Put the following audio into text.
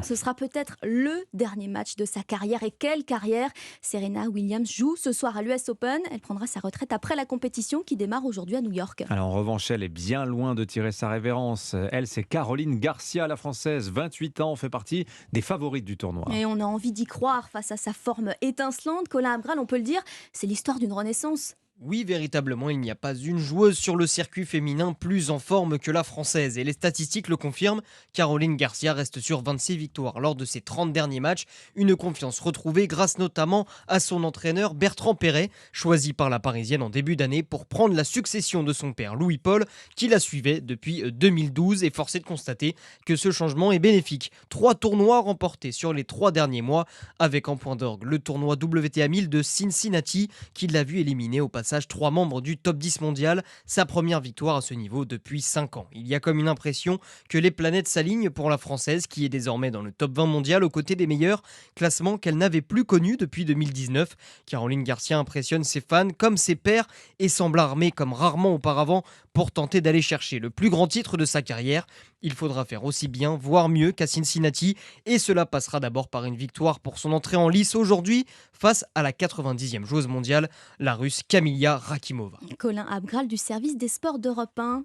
Ce sera peut-être le dernier match de sa carrière. Et quelle carrière! Serena Williams joue ce soir à l'US Open. Elle prendra sa retraite après la compétition qui démarre aujourd'hui à New York. Alors en revanche, elle est bien loin de tirer sa révérence. Elle, c'est Caroline Garcia, la française, 28 ans, fait partie des favorites du tournoi. Et on a envie d'y croire face à sa forme étincelante. Colin Abgral, on peut le dire, c'est l'histoire d'une renaissance. Oui, véritablement, il n'y a pas une joueuse sur le circuit féminin plus en forme que la française. Et les statistiques le confirment, Caroline Garcia reste sur 26 victoires lors de ses 30 derniers matchs. Une confiance retrouvée grâce notamment à son entraîneur Bertrand Perret, choisi par la Parisienne en début d'année pour prendre la succession de son père Louis-Paul, qui la suivait depuis 2012. Et forcé de constater que ce changement est bénéfique. 3 tournois remportés sur les 3 derniers mois, avec en point d'orgue le tournoi WTA 1000 de Cincinnati, qui l'a vu éliminer au passage 3 membres du top 10 mondial, sa première victoire à ce niveau depuis 5 ans. Il y a comme une impression que les planètes s'alignent pour la française qui est désormais dans le top 20 mondial aux côtés des meilleurs, classement qu'elle n'avait plus connu depuis 2019. Caroline Garcia impressionne ses fans comme ses pairs et semble armée comme rarement auparavant pour tenter d'aller chercher le plus grand titre de sa carrière. Il faudra faire aussi bien, voire mieux qu'à Cincinnati, et cela passera d'abord par une victoire pour son entrée en lice aujourd'hui face à la 90e joueuse mondiale, la russe Kamila Rakimova. Colin Abgral du service des sports d'Europe 1.